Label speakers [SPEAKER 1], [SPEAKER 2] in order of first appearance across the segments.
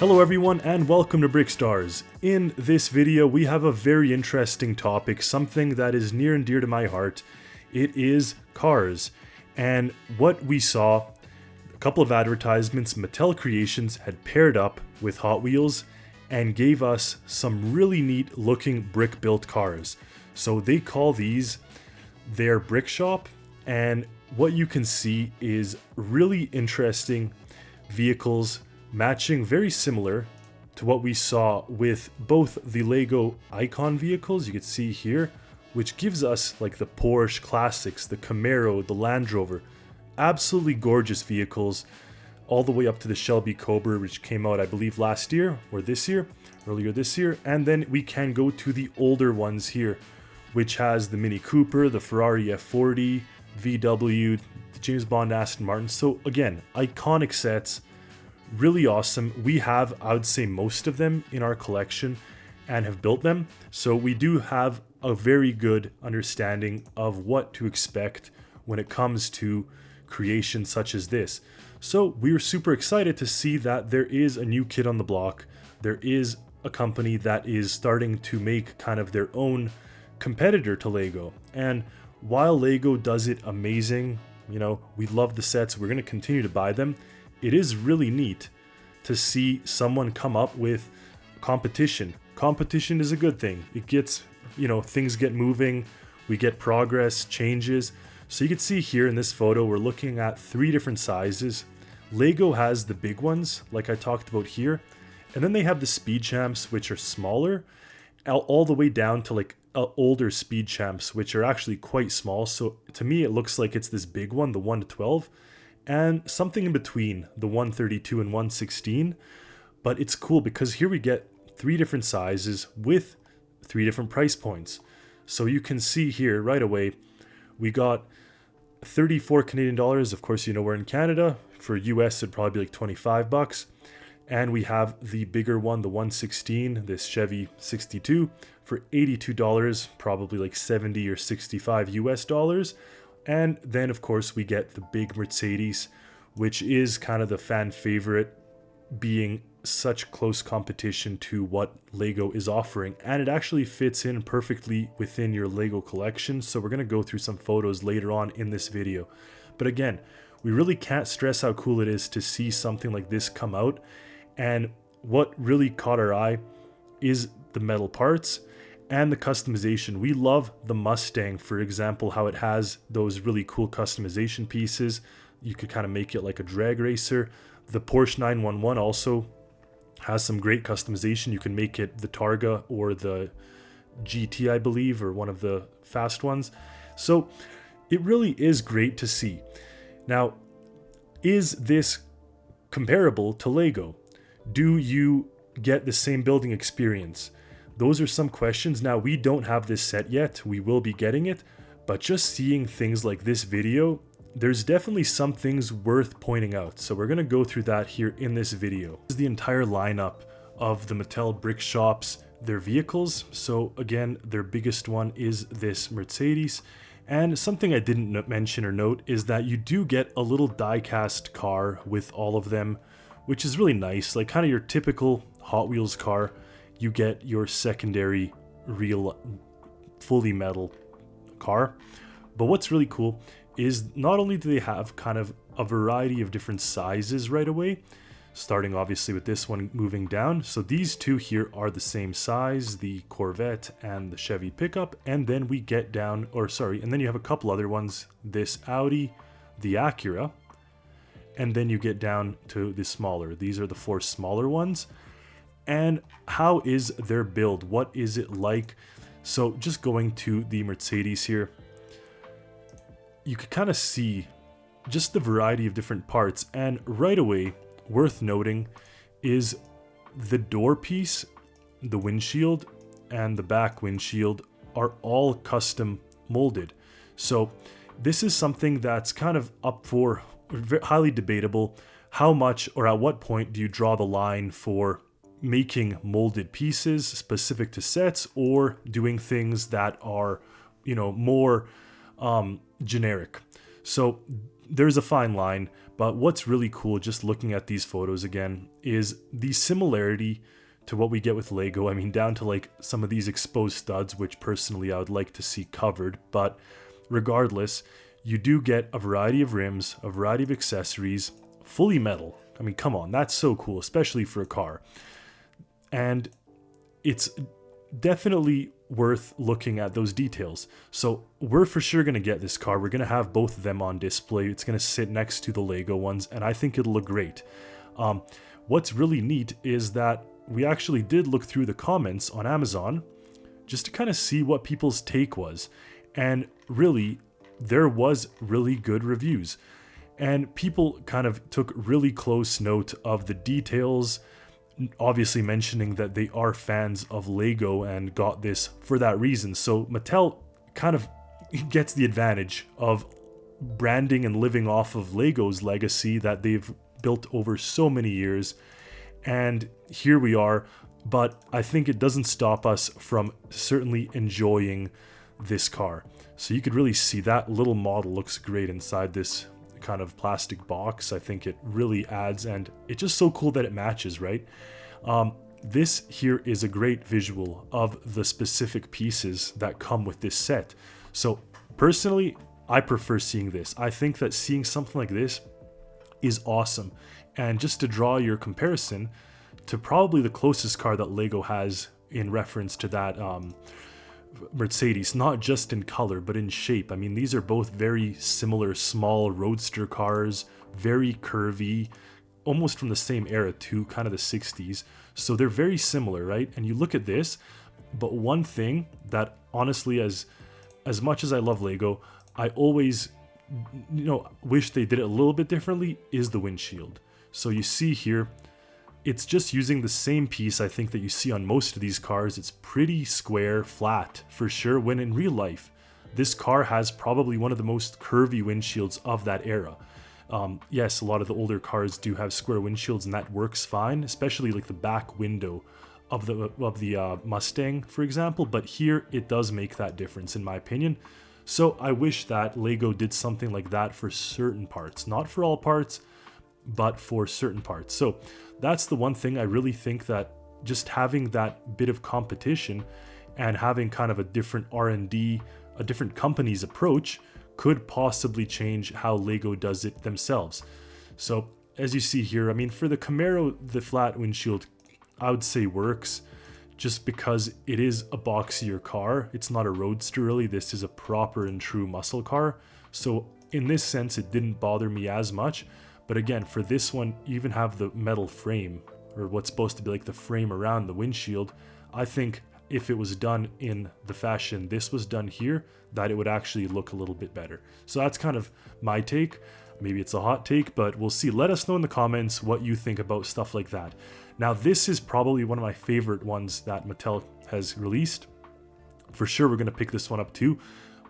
[SPEAKER 1] Hello everyone and welcome to Brickstars. In this video we have a very interesting topic, something that is near and dear to my heart. It is cars. And what we saw, a couple of advertisements, Mattel Creations had paired up with Hot Wheels and gave us some really neat looking brick built cars. So they call these their brick shop, and what you can see is really interesting vehicles matching very similar to what we saw with both the Lego icon vehicles you can see here, which gives us like the Porsche Classics, the Camaro, the Land Rover, absolutely gorgeous vehicles, all the way up to the Shelby Cobra, which came out I believe last year or this year, earlier this year. And then we can go to the older ones here, which has the Mini Cooper, the Ferrari F40, VW, the James Bond Aston Martin. So again, iconic sets. Really awesome. We have, I would say, most of them in our collection and have built them. So we do have a very good understanding of what to expect when it comes to creation such as this. So we were super excited to see that there is a new kid on the block. There is a company that is starting to make kind of their own competitor to Lego. And while Lego does it amazing, you know, we love the sets, we're going to continue to buy them. It is really neat to see someone come up with competition. Competition is a good thing. It gets, you know, things get moving, we get progress, changes. So you can see here in this photo, we're looking at 3 different sizes. Lego has the big ones, like I talked about here. And then they have the Speed Champs, which are smaller, all the way down to like older Speed Champs, which are actually quite small. So to me, it looks like it's this big one, the 1 to 12. And something in between the 132 and 116. But it's cool because here we get 3 different sizes with 3 different price points. So you can see here right away, we got 34 Canadian dollars. Of course, you know, we're in Canada. For US, it'd probably be like 25 bucks. And we have the bigger one, the 116, this Chevy 62 for $82, probably like 70 or 65 US dollars. And then, of course, we get the big Mercedes, which is kind of the fan favorite, being such close competition to what Lego is offering. And it actually fits in perfectly within your Lego collection. So we're going to go through some photos later on in this video. But again, we really can't stress how cool it is to see something like this come out. And what really caught our eye is the metal parts and the customization. We love the Mustang, for example, how it has those really cool customization pieces. You could kind of make it like a drag racer. The Porsche 911 also has some great customization. You can make it the Targa or the GT, I believe, or one of the fast ones. So it really is great to see. Now, is this comparable to Lego? Do you get the same building experience? Those are some questions. Now, we don't have this set yet. We will be getting it. But just seeing things like this video, there's definitely some things worth pointing out. So we're going to go through that here in this video. This is the entire lineup of the Mattel brick shops, their vehicles. So again, their biggest one is this Mercedes. And something I didn't mention or note is that you do get a little die-cast car with all of them, which is really nice. Like kind of your typical Hot Wheels car. You get your secondary real fully metal car. But what's really cool is not only do they have kind of a variety of different sizes right away, starting obviously with this one moving down. So these two here are the same size, the Corvette and the Chevy pickup. And then we get down, and then you have a couple other ones, this Audi, the Acura, and then you get down to the smaller. These are the 4 smaller ones. And how is their build? What is it like? So just going to the Mercedes here, you could kind of see just the variety of different parts. And right away, worth noting is the door piece, the windshield, and the back windshield are all custom molded. So this is something that's kind of up for highly debatable. How much or at what point do you draw the line for making molded pieces specific to sets or doing things that are, you know, more generic? So there's a fine line, but what's really cool just looking at these photos again is the similarity to what we get with Lego. I mean, down to like some of these exposed studs, which personally I would like to see covered, but regardless, you do get a variety of rims, a variety of accessories, fully metal. I mean, come on, that's so cool, especially for a car. And it's definitely worth looking at those details. So we're for sure going to get this car. We're going to have both of them on display. It's going to sit next to the Lego ones, and I think it'll look great. What's really neat is that we actually did look through the comments on Amazon just to kind of see what people's take was. And really, there was really good reviews. And people kind of took really close note of the details, obviously mentioning that they are fans of Lego and got this for that reason. So Mattel kind of gets the advantage of branding and living off of Lego's legacy that they've built over so many years. And here we are, but I think it doesn't stop us from certainly enjoying this car. So you could really see that little model looks great inside this kind of plastic box. I think it really adds, and it's just so cool that it matches, right? This here is a great visual of the specific pieces that come with this set. So personally, I prefer seeing this. I think that seeing something like this is awesome. And just to draw your comparison to probably the closest car that Lego has in reference to that Mercedes, not just in color, but in shape. I mean, these are both very similar small roadster cars, very curvy, almost from the same era too, kind of the 60s. So they're very similar, right? And you look at this, but one thing that honestly, as much as I love Lego, I always, wish they did it a little bit differently is the windshield. So you see here, it's just using the same piece I think that you see on most of these cars. It's pretty square, flat for sure, when in real life, this car has probably one of the most curvy windshields of that era. Yes, a lot of the older cars do have square windshields and that works fine, especially like the back window of the Mustang, for example, but here it does make that difference in my opinion. So I wish that Lego did something like that for certain parts, not for all parts, but for certain parts. So that's the one thing I really think that just having that bit of competition and having kind of a different R&D, a different company's approach could possibly change how Lego does it themselves. So as you see here, I mean, for the Camaro, the flat windshield, I would say works just because it is a boxier car. It's not a roadster really. This is a proper and true muscle car. So in this sense, it didn't bother me as much. But again, for this one, you even have the metal frame, or what's supposed to be like the frame around the windshield. I think if it was done in the fashion this was done here, that it would actually look a little bit better. So that's kind of my take. Maybe it's a hot take, but we'll see. Let us know in the comments what you think about stuff like that. Now, this is probably one of my favorite ones that Mattel has released. For sure, we're going to pick this one up too.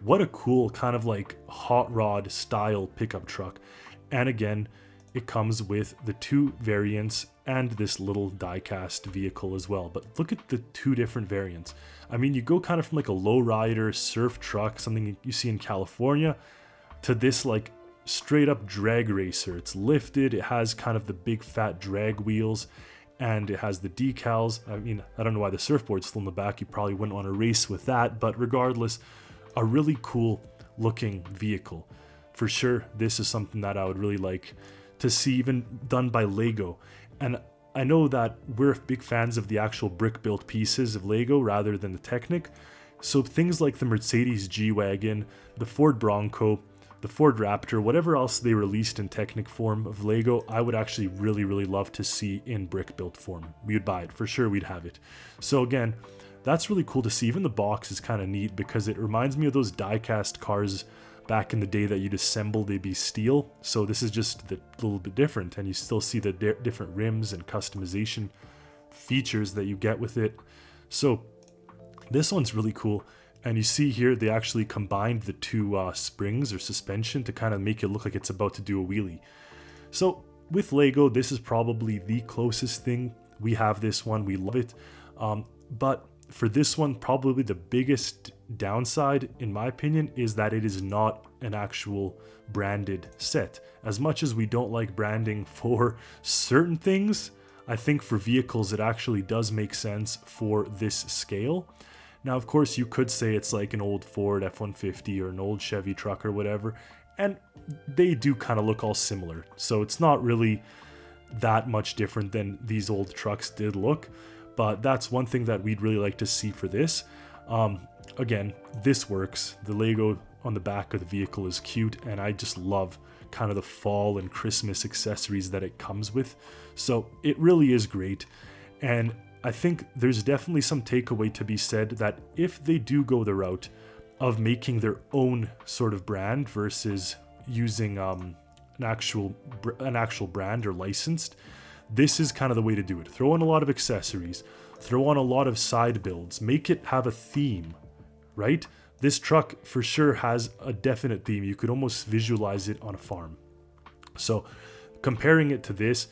[SPEAKER 1] What a cool kind of like hot rod style pickup truck. And again, it comes with the two variants and this little die-cast vehicle as well. But look at the two different variants. I mean, you go kind of from like a lowrider surf truck, something you see in California, to this like straight up drag racer. It's lifted, it has kind of the big fat drag wheels, and it has the decals. I mean, I don't know why the surfboard's still in the back. You probably wouldn't want to race with that, but regardless, a really cool looking vehicle. For sure, this is something that I would really like to see even done by Lego. And I know that we're big fans of the actual brick-built pieces of Lego rather than the Technic. So things like the Mercedes G-Wagon, the Ford Bronco, the Ford Raptor, whatever else they released in Technic form of Lego, I would actually really, really love to see in brick-built form. We would buy it. For sure, we'd have it. So again, that's really cool to see. Even the box is kind of neat because it reminds me of those die-cast cars back in the day that you'd assemble, they'd be steel. So this is just a little bit different, and you still see the different rims and customization features that you get with it. So this one's really cool. And you see here, they actually combined the two springs or suspension to kind of make it look like it's about to do a wheelie. So with Lego, this is probably the closest thing. We have this one, we love it. But for this one, probably the biggest downside, in my opinion, is that it is not an actual branded set. As much as we don't like branding for certain things, I think for vehicles it actually does make sense for this scale. Now, of course, you could say it's like an old Ford F-150 or an old Chevy truck or whatever, and they do kind of look all similar. So it's not really that much different than these old trucks did look, but that's one thing that we'd really like to see for this. Again, this works. The Lego on the back of the vehicle is cute, and I just love kind of the fall and Christmas accessories that it comes with. So it really is great. And I think there's definitely some takeaway to be said that if they do go the route of making their own sort of brand versus using an actual brand or licensed, this is kind of the way to do it. Throw in a lot of accessories, throw on a lot of side builds, make it have a theme, right? This truck for sure has a definite theme. You could almost visualize it on a farm. So comparing it to this,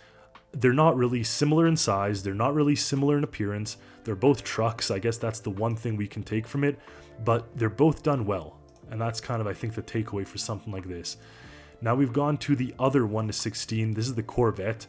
[SPEAKER 1] they're not really similar in size. They're not really similar in appearance. They're both trucks. I guess that's the one thing we can take from it, but they're both done well. And that's kind of, I think, the takeaway for something like this. Now we've gone to the other 1/16. This is the Corvette.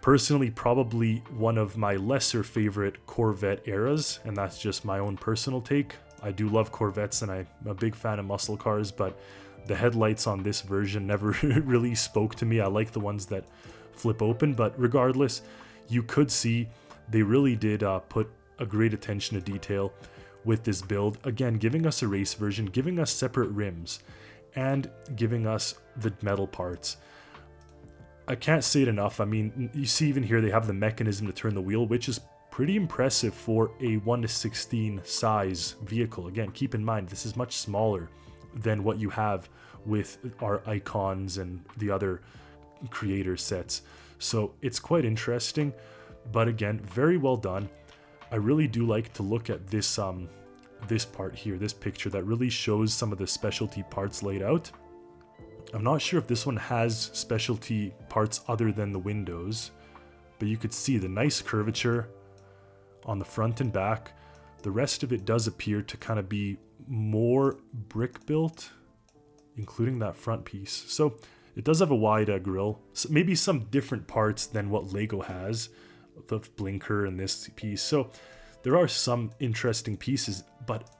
[SPEAKER 1] Personally, probably one of my lesser favorite Corvette eras, and that's just my own personal take. I do love Corvettes, and I'm a big fan of muscle cars, but the headlights on this version never really spoke to me. I like the ones that flip open, but regardless, you could see they really did put a great attention to detail with this build. Again, giving us a race version, giving us separate rims, and giving us the metal parts. I can't say it enough. I mean, you see even here they have the mechanism to turn the wheel, which is pretty impressive for a 1/16 size vehicle. Again, keep in mind, this is much smaller than what you have with our icons and the other creator sets. So it's quite interesting, but again, very well done. I really do like to look at this this part here, this picture that really shows some of the specialty parts laid out. I'm not sure if this one has specialty parts other than the windows, but you could see the nice curvature on the front and back. The rest of it does appear to kind of be more brick built, including that front piece. So it does have a wide grille, so maybe some different parts than what Lego has, the blinker and this piece. So there are some interesting pieces, but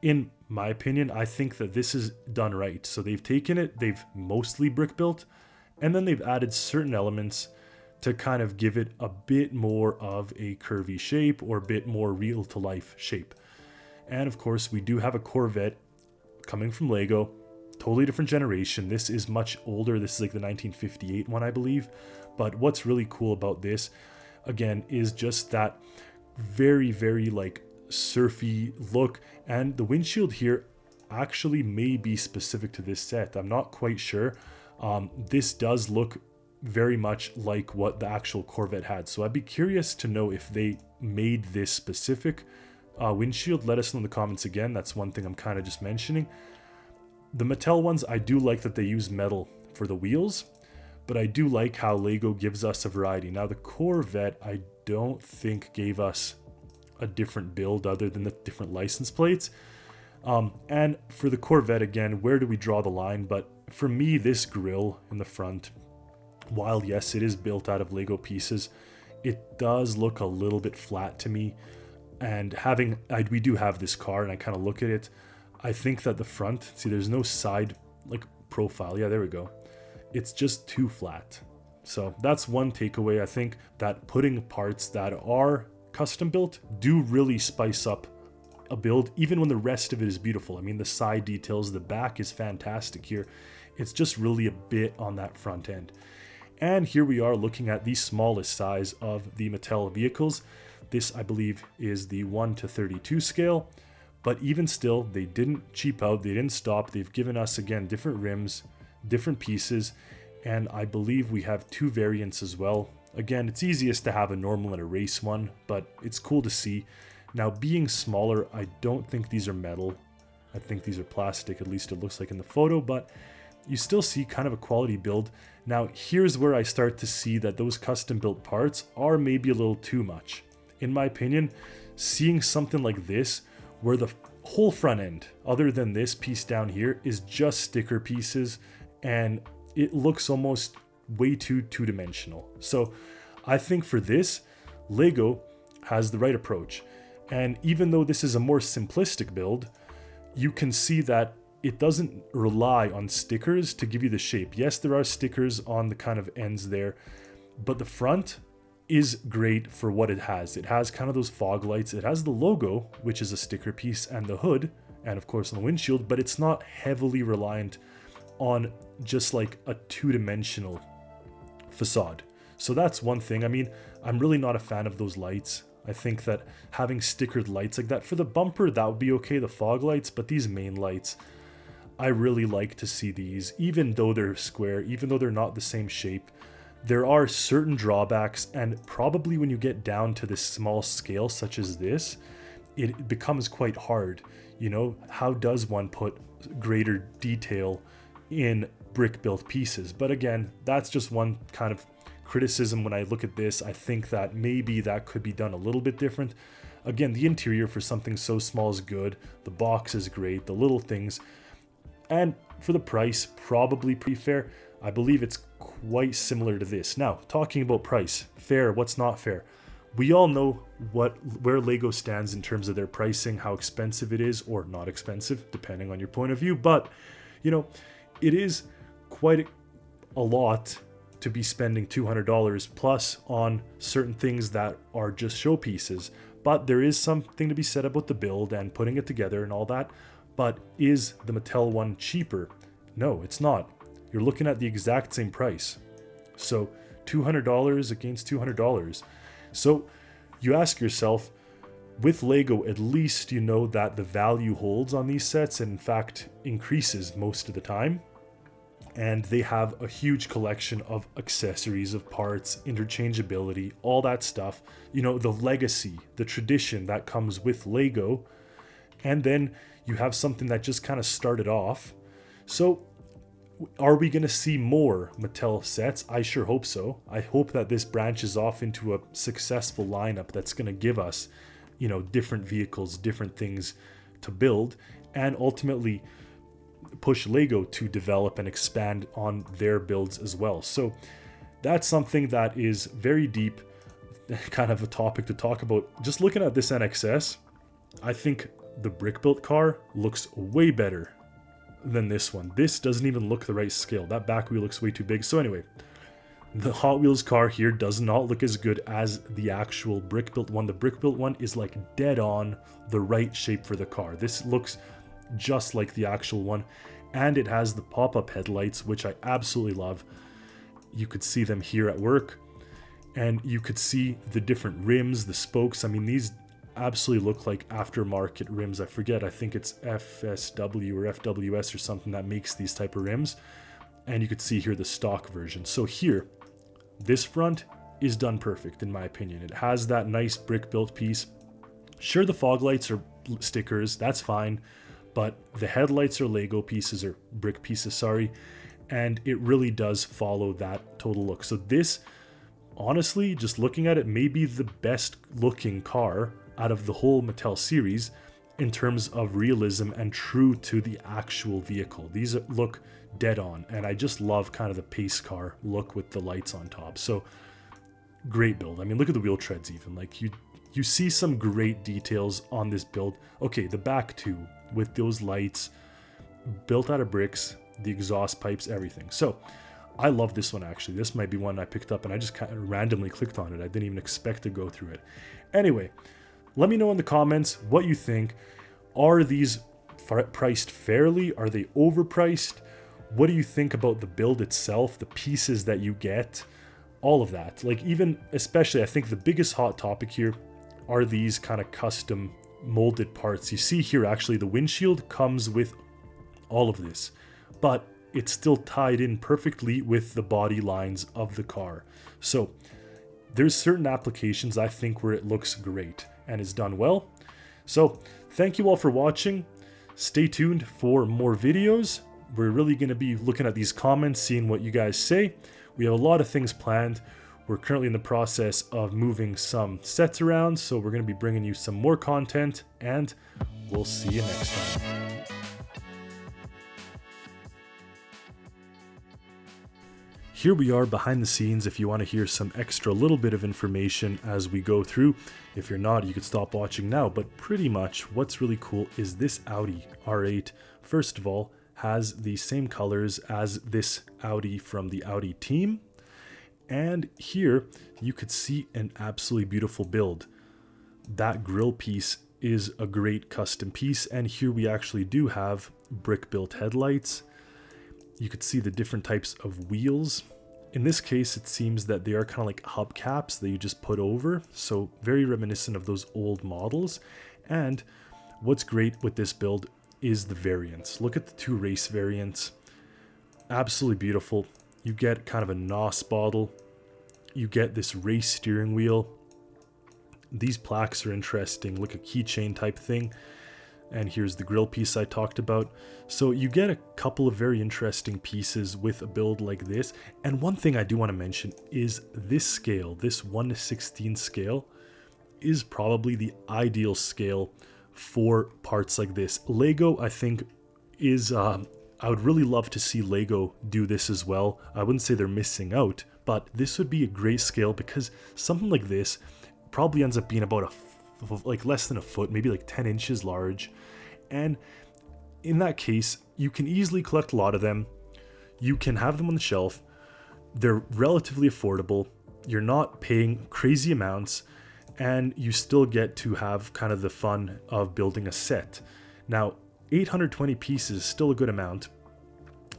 [SPEAKER 1] in my opinion, I think that this is done right. So they've taken it, they've mostly brick built, and then they've added certain elements to kind of give it a bit more of a curvy shape or a bit more real to life shape. And of course, we do have a Corvette coming from Lego, totally different generation. This is much older. This is like the 1958 one, I believe. But what's really cool about this, again, is just that very, very like surfy look. And the windshield here actually may be specific to this set. I'm not quite sure. This does look very much like what the actual Corvette had. So I'd be curious to know if they made this specific windshield. Let us know in the comments again. That's one thing I'm kind of just mentioning. The Mattel ones, I do like that they use metal for the wheels, but I do like how Lego gives us a variety. Now the Corvette, I don't think gave us a different build other than the different license plates. And for the Corvette, again, where do we draw the line? But for me, this grille in the front, while yes, it is built out of Lego pieces, it does look a little bit flat to me. And we do have this car, and I kind of look at it, I think that the front, see, there's no side like profile. Yeah, there we go. It's just too flat. So that's one takeaway. I think that putting parts that are custom built do really spice up a build, even when the rest of it is beautiful. I mean, the side details, the back is fantastic here. It's just really a bit on that front end. And here we are looking at the smallest size of the Mattel vehicles. This, I believe, is the 1:32 scale. But even still, they didn't cheap out. They didn't stop. They've given us, again, different rims, different pieces. And I believe we have two variants as well. Again, it's easiest to have a normal and a race one, but it's cool to see. Now, being smaller, I don't think these are metal. I think these are plastic, at least it looks like in the photo, but you still see kind of a quality build. Now, here's where I start to see that those custom built parts are maybe a little too much. In my opinion, seeing something like this, where the whole front end, other than this piece down here, is just sticker pieces, and it looks almost way too two-dimensional. So I think for this, Lego has the right approach. And even though this is a more simplistic build, you can see that it doesn't rely on stickers to give you the shape. Yes, there are stickers on the kind of ends there, but the front is great for what it has. It has kind of those fog lights. It has the logo, which is a sticker piece, and the hood, and of course on the windshield, but it's not heavily reliant on just like a two-dimensional facade. So that's one thing. I mean, I'm really not a fan of those lights. I think that having stickered lights like that for the bumper, that would be okay, the fog lights, but these main lights, I really like to see these, even though they're square, even though they're not the same shape. There are certain drawbacks, and probably when you get down to this small scale such as this, it becomes quite hard. You know, how does one put greater detail in brick built pieces? But again, that's just one kind of criticism when I look at this. I think that maybe that could be done a little bit different. Again, the interior for something so small is good. The box is great, the little things. And for the price, probably pretty fair. I believe it's quite similar to this. Now, talking about price, fair, what's not fair? We all know where Lego stands in terms of their pricing, how expensive it is, or not expensive, depending on your point of view. But, you know, it is quite a lot to be spending $200 plus on certain things that are just showpieces. But there is something to be said about the build and putting it together and all that. But is the Mattel one cheaper? No, it's not. You're looking at the exact same price. So $200 against $200. So you ask yourself, with Lego, at least you know that the value holds on these sets and in fact increases most of the time. And they have a huge collection of accessories, of parts, interchangeability, all that stuff. You know, the legacy, the tradition that comes with Lego. And then you have something that just kind of started off. So are we going to see more Mattel sets? I sure hope so. I hope that this branches off into a successful lineup that's going to give us, you know, different vehicles, different things to build, and ultimately push Lego to develop and expand on their builds as well. So that's something that is very deep, kind of a topic to talk about. Just looking at this NXS, I think the brick built car looks way better than this one. This doesn't even look the right scale. That back wheel looks way too big. So anyway, the Hot Wheels car here does not look as good as the actual brick built one. The brick built one is like dead on the right shape for the car. This looks just like the actual one, and it has the pop-up headlights, which I absolutely love. You could see them here at work, and you could see the different rims, the spokes. I mean, these absolutely look like aftermarket rims. I forget, I think it's FSW or FWS or something that makes these type of rims. And you could see here the stock version. So here, this front is done perfect in my opinion. It has that nice brick built piece. Sure, the fog lights are stickers, that's fine, but the headlights are Lego pieces, or brick pieces, sorry, and it really does follow that total look. So this, honestly, just looking at it, may be the best looking car out of the whole Mattel series in terms of realism and true to the actual vehicle. These look dead on, and I just love kind of the pace car look with the lights on top. So great build. I mean, look at the wheel treads even. Like you see some great details on this build. Okay, the back too, with those lights built out of bricks, the exhaust pipes, everything. So I love this one actually. This might be one I picked up and I just kind of randomly clicked on it. I didn't even expect to go through it. Anyway, let me know in the comments what you think. Are these priced fairly? Are they overpriced? What do you think about the build itself, the pieces that you get, all of that? Like, even especially, I think the biggest hot topic here are these kind of custom molded parts. You see here, actually, the windshield comes with all of this, but it's still tied in perfectly with the body lines of the car. So there's certain applications I think where it looks great and is done well. So thank you all for watching. Stay tuned for more videos. We're really going to be looking at these comments, seeing what you guys say. We have a lot of things planned. We're currently in the process of moving some sets around, so we're going to be bringing you some more content, and we'll see you next time. Here we are behind the scenes if you want to hear some extra little bit of information as we go through. If you're not, you could stop watching now, but pretty much what's really cool is this Audi R8, first of all, has the same colors as this Audi from the Audi team. And here you could see an absolutely beautiful build. That grille piece is a great custom piece, and here we actually do have brick built headlights. You could see the different types of wheels. In this case, it seems that they are kind of like hubcaps that you just put over, so very reminiscent of those old models. And what's great with this build is the variants. Look at the two race variants. Absolutely beautiful. You get kind of a NOS bottle. You get this race steering wheel. These plaques are interesting, like a keychain type thing. And here's the grille piece I talked about. So you get a couple of very interesting pieces with a build like this. And one thing I do want to mention is this scale, this 1:16 scale, is probably the ideal scale for parts like this. Lego, I think, is, I would really love to see Lego do this as well. I wouldn't say they're missing out, but this would be a great scale because something like this probably ends up being about like less than a foot, maybe like 10 inches large. And in that case, you can easily collect a lot of them. You can have them on the shelf. They're relatively affordable. You're not paying crazy amounts, and you still get to have kind of the fun of building a set. Now, 820 pieces is still a good amount.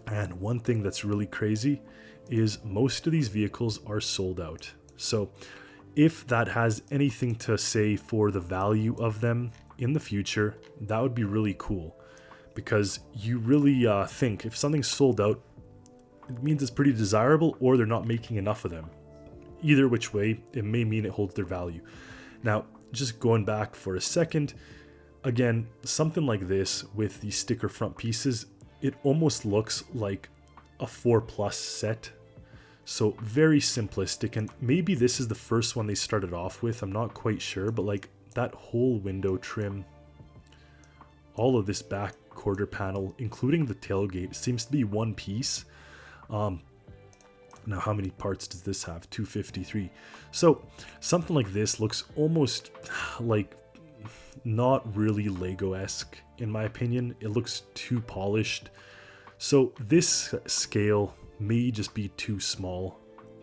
[SPEAKER 1] And one thing that's really crazy is most of these vehicles are sold out. So if that has anything to say for the value of them in the future, that would be really cool, because you really think if something's sold out, it means it's pretty desirable, or they're not making enough of them. Either which way, it may mean it holds their value. Now, just going back for a second, again, something like this with the sticker front pieces, it almost looks like a 4+ set. So very simplistic, and maybe this is the first one they started off with, I'm not quite sure, but like that whole window trim, all of this back quarter panel, including the tailgate, seems to be one piece. Now how many parts does this have? 253. So something like this looks almost like not really Lego-esque in my opinion. It looks too polished. So this scale may just be too small,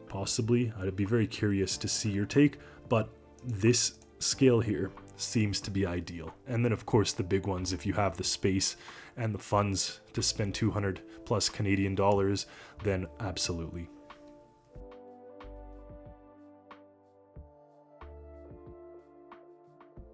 [SPEAKER 1] possibly. I'd be very curious to see your take, but this scale here seems to be ideal. And then of course the big ones, if you have the space and the funds to spend 200+ Canadian dollars, then absolutely.